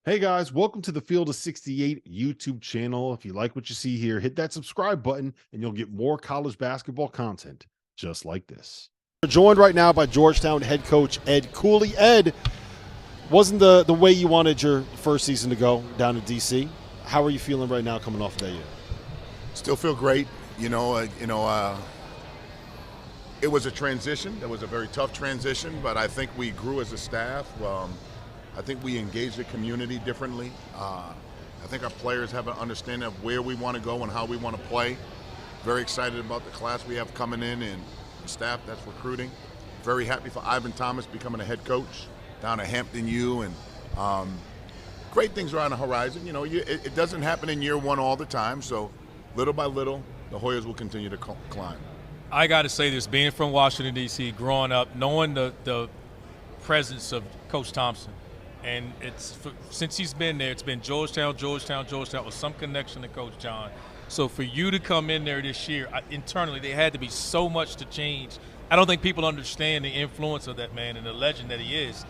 Hey guys, welcome to the Field of 68 YouTube channel. If you like what you see here, hit that subscribe button and you'll get more college basketball content just like this. We're joined right now by Georgetown head coach Ed Cooley. Ed, wasn't the way you wanted your first season to go down in DC. How are you feeling right now coming off of that year? Still feel great. It was a transition. It was a very tough transition, but I think we grew as a staff. I think we engaged the community differently. I think our players have an understanding of where we want to go and how we want to play. Very excited about the class we have coming in and the staff that's recruiting. Very happy for Ivan Thomas becoming a head coach down at Hampton U, and great things are on the horizon. It doesn't happen in year one all the time, so little by little, the Hoyas will continue to climb. I got to say this, being from Washington, D.C., growing up, knowing the presence of Coach Thompson, and since he's been there, it's been Georgetown with some connection to Coach John. So for you to come in there this year, internally, there had to be so much to change. I don't think people understand the influence of that man and the legend that he is.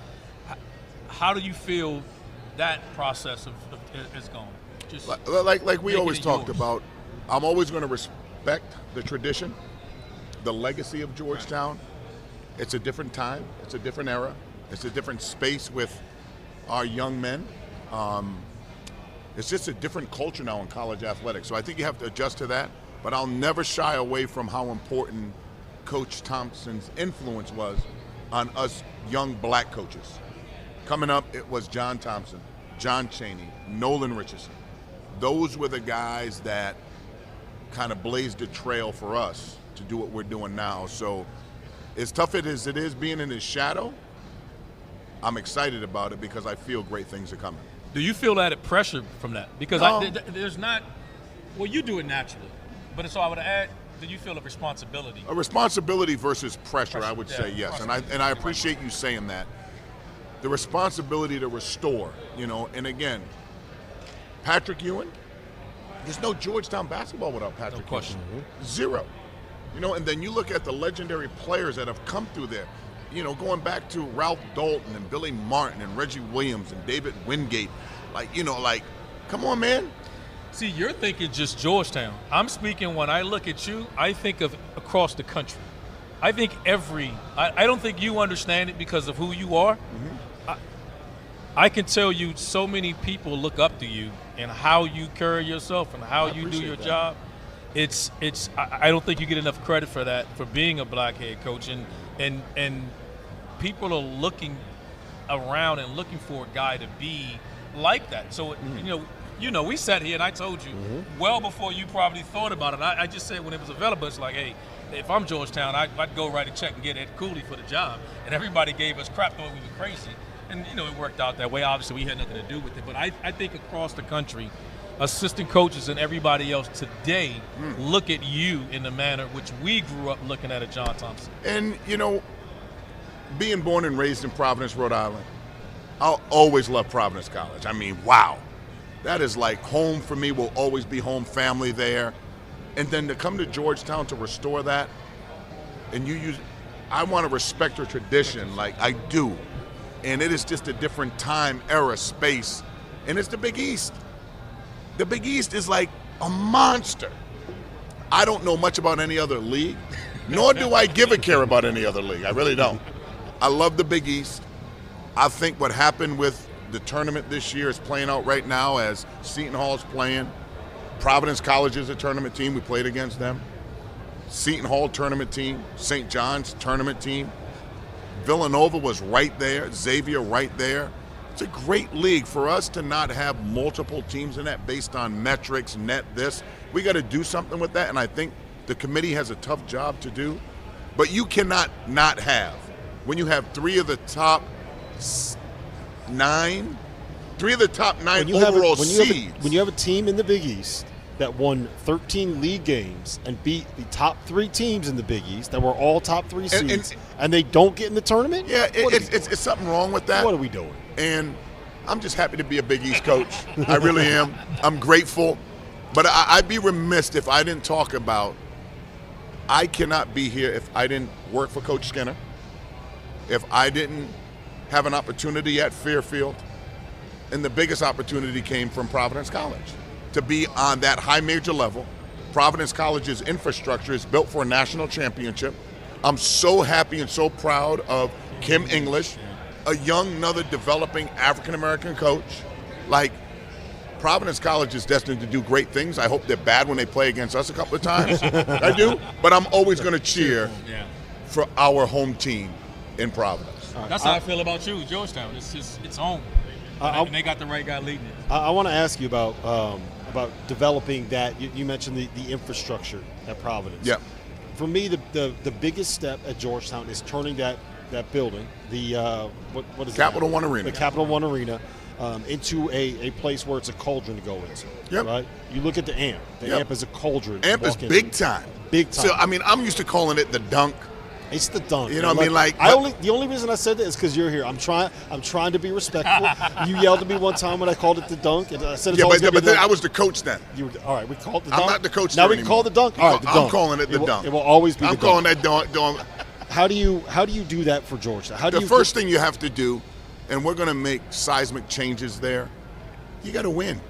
How do you feel that process is going? Just like we always talked yours. about, I'm always going to respect the tradition, the legacy of Georgetown. It's a different time. It's a different era. It's a different space with our young men. It's just a different culture now in college athletics. So I think you have to adjust to that. But I'll never shy away from how important Coach Thompson's influence was on us young black coaches. Coming up, it was John Thompson, John Chaney, Nolan Richardson. Those were the guys that kind of blazed the trail for us to do what we're doing now. So as tough as it is being in his shadow, I'm excited about it because I feel great things are coming. Do you feel added pressure from that? Because No. there's not – well, you do it naturally. But so I would add, do you feel a responsibility? A responsibility versus pressure, I would yeah, say yes. And I appreciate you saying that. The responsibility to restore, and again, Patrick Ewing, there's no Georgetown basketball without Patrick No question. Ewing. Zero. And then you look at the legendary players that have come through there. Going back to Ralph Dalton and Billy Martin and Reggie Williams and David Wingate, come on, man. See, you're thinking just Georgetown. I'm speaking when I look at you, I think of across the country. I think I don't think you understand it because of who you are. Mm-hmm. I can tell you so many people look up to you and how you carry yourself and how you do your job. I don't think you get enough credit for that, for being a black head coach. And people are looking around and looking for a guy to be like that. So, we sat here and I told you well before you probably thought about it. I just said when it was available, it's like, hey, if I'm Georgetown, I'd go write a check and get Ed Cooley for the job. And everybody gave us crap, thought we were crazy. And, it worked out that way. Obviously, we had nothing to do with it. But I think across the country, assistant coaches and everybody else today look at you in the manner which we grew up looking at John Thompson. And, being born and raised in Providence, Rhode Island, I'll always love Providence College. I mean, wow. That is like home for me, will always be home, family there. And then to come to Georgetown to restore that, and I want to respect your tradition like I do. And it is just a different time, era, space. And it's the Big East. The Big East is like a monster. I don't know much about any other league, nor do I give a care about any other league. I really don't. I love the Big East. I think what happened with the tournament this year is playing out right now as Seton Hall's playing. Providence College is a tournament team. We played against them. Seton Hall tournament team. St. John's tournament team. Villanova was right there. Xavier right there. It's a great league. For us to not have multiple teams in that based on metrics, net this, we got to do something with that, and I think the committee has a tough job to do. But you cannot not have, when you have three of the top nine overall seeds. When you have a team in the Big East that won 13 league games and beat the top three teams in the Big East that were all top three seeds, and they don't get in the tournament? Yeah, it's something wrong with that. What are we doing? And I'm just happy to be a Big East coach. I really am. I'm grateful. But I'd be remiss if I didn't talk about, I cannot be here if I didn't work for Coach Skinner, if I didn't have an opportunity at Fairfield, And the biggest opportunity came from Providence College to be on that high major level. Providence College's infrastructure is built for a national championship. I'm so happy and so proud of Kim English, a young, another developing African-American coach. Like, Providence College is destined to do great things. I hope they're bad when they play against us a couple of times. I do. But I'm always going to cheer for our home team in Providence. That's how I feel about you, Georgetown. It's home. And they got the right guy leading it. I want to ask you about developing that. You mentioned the infrastructure at Providence. Yeah. For me, the biggest step at Georgetown is turning that building, the what is Capital it? One Arena. The Capital One Arena, into a place where it's a cauldron to go into. Yep. Right. You look at the AMP. The AMP is a cauldron. AMP is big time. Big time. So I mean, I'm used to calling it the dunk. It's the dunk. You know what I mean? Like, the only reason I said that is because you're here. I'm trying to be respectful. You yelled at me one time when I called it the dunk, and I said it's always but then I was the coach then. All right, we called it the dunk. I'm not the coach now. there We can call it the dunk. All right, the I'm dunk. calling it the dunk. It will always be. I'm the calling dunk. that dunk. How do you do that for Georgetown? The first thing you have to do, and we're going to make seismic changes there, you got to win.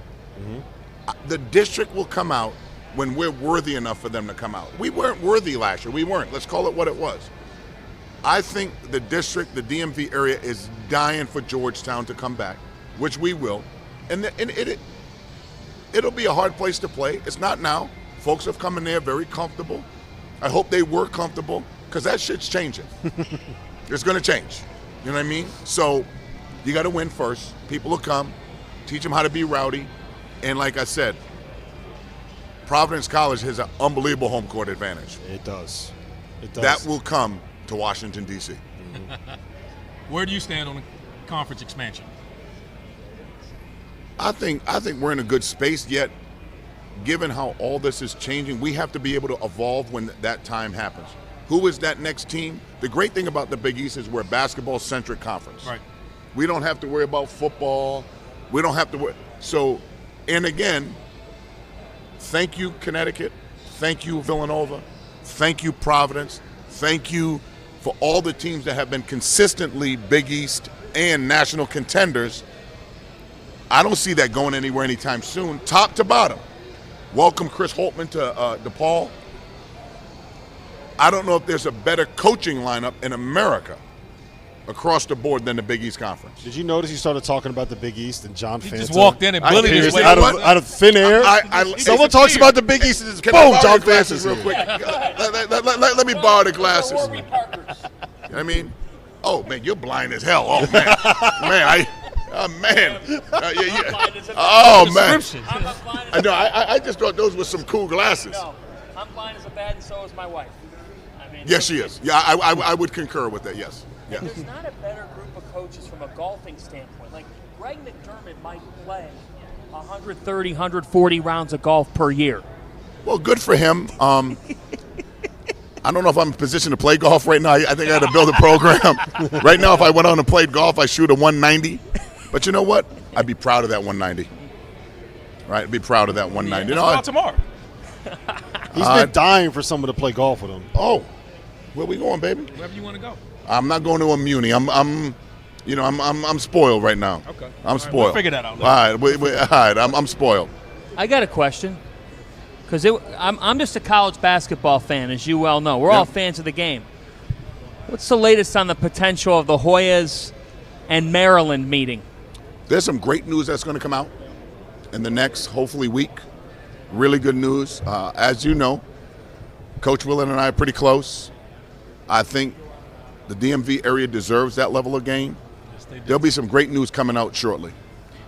Mm-hmm. The district will come out when we're worthy enough for them to come out. We weren't worthy last year. We weren't. Let's call it what it was. I think the district, the DMV area, is dying for Georgetown to come back, which we will. And it'll be a hard place to play. It's not now. Folks have come in there very comfortable. I hope they were comfortable, because that shit's changing. It's going to change. You know what I mean? So you got to win first. People will come. Teach them how to be rowdy. And like I said, Providence College has an unbelievable home court advantage. It does. That will come to Washington, D.C. Where do you stand on the conference expansion? I think we're in a good space, yet given how all this is changing, we have to be able to evolve when that time happens. Who is that next team? The great thing about the Big East is we're a basketball-centric conference. Right. We don't have to worry about football. We don't have to worry. So, and again, thank you, Connecticut. Thank you, Villanova. Thank you, Providence. Thank you for all the teams that have been consistently Big East and national contenders. I don't see that going anywhere anytime soon, top to bottom. Welcome Chris Holtman to DePaul. I don't know if there's a better coaching lineup in America across the board than the Big East Conference. Did you notice he started talking about the Big East and John Fanta? He just walked in and Billy just went out of thin air. Someone talks about the Big East and just boom, John Fanta's real quick. Let me borrow the glasses. You know what I mean? Oh man, you're blind as hell. Oh man, Oh man. I know. I just thought those were some cool glasses. No, I'm blind as a bat, and so is my wife. I mean, yes, she is. Yeah, I would concur with that. Yes. Yeah. There's not a better group of coaches from a golfing standpoint. Like Greg McDermott might play 130, 140 rounds of golf per year. Well, good for him. I don't know if I'm in a position to play golf right now. I think I had to build a program. Right now, if I went on and played golf, I shoot a 190. But you know what? I'd be proud of that 190. Right? I'd be proud of that 190. You know, tomorrow. He's been dying for someone to play golf with him. Oh, where we going, baby? Wherever you want to go. I'm not going to a Muni. I'm spoiled right now. Okay. I'm spoiled. We'll figure that out. All right. All right. I'm spoiled. I got a question. Because I'm just a college basketball fan, as you well know. We're all fans of the game. What's the latest on the potential of the Hoyas and Maryland meeting? There's some great news that's going to come out in the next, hopefully, week. Really good news. As you know, Coach Willard and I are pretty close. I think the DMV area deserves that level of game. Yes, they do. There'll be some great news coming out shortly.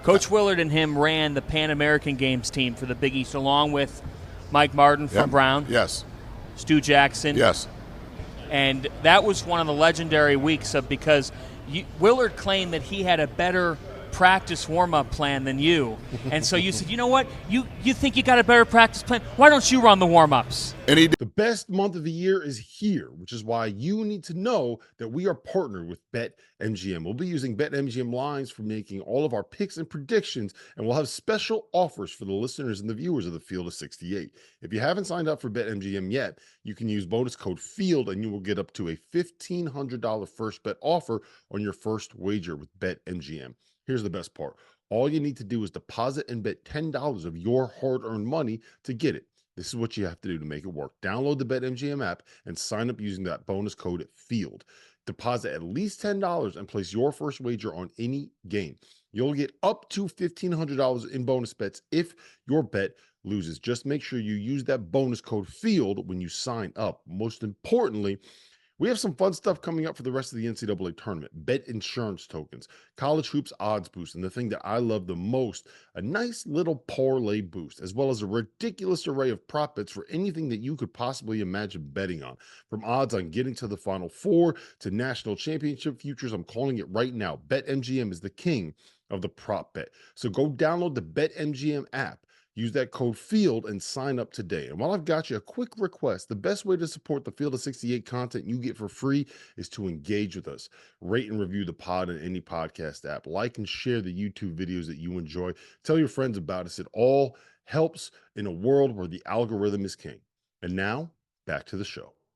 Coach Willard and him ran the Pan American Games team for the Big East, along with Mike Martin from Brown. Yes. Stu Jackson. Yes. And that was one of the legendary weeks because Willard claimed that he had a better practice warm-up plan than you. And so you said, you know what? You think you got a better practice plan? Why don't you run the warm-ups? And he did. The best month of the year is here, which is why you need to know that we are partnered with BetMGM. We'll be using BetMGM lines for making all of our picks and predictions, and we'll have special offers for the listeners and the viewers of the Field of 68. If you haven't signed up for BetMGM yet, you can use bonus code FIELD, and you will get up to a $1,500 first bet offer on your first wager with BetMGM. Here's the best part. All you need to do is deposit and bet $10 of your hard-earned money to get it. This is what you have to do to make it work. Download the BetMGM app and sign up using that bonus code FIELD. Deposit at least $10 and place your first wager on any game. You'll get up to $1,500 in bonus bets if your bet loses. Just make sure you use that bonus code FIELD when you sign up. Most importantly, we have some fun stuff coming up for the rest of the NCAA tournament. Bet insurance tokens, college hoops odds boost, and the thing that I love the most, a nice little parlay boost, as well as a ridiculous array of prop bets for anything that you could possibly imagine betting on. From odds on getting to the Final Four to national championship futures, I'm calling it right now. BetMGM is the king of the prop bet. So go download the BetMGM app. Use that code FIELD and sign up today. And while I've got you, a quick request. The best way to support the Field of 68 content you get for free is to engage with us. Rate and review the pod in any podcast app. Like and share the YouTube videos that you enjoy. Tell your friends about us. It all helps in a world where the algorithm is king. And now, back to the show.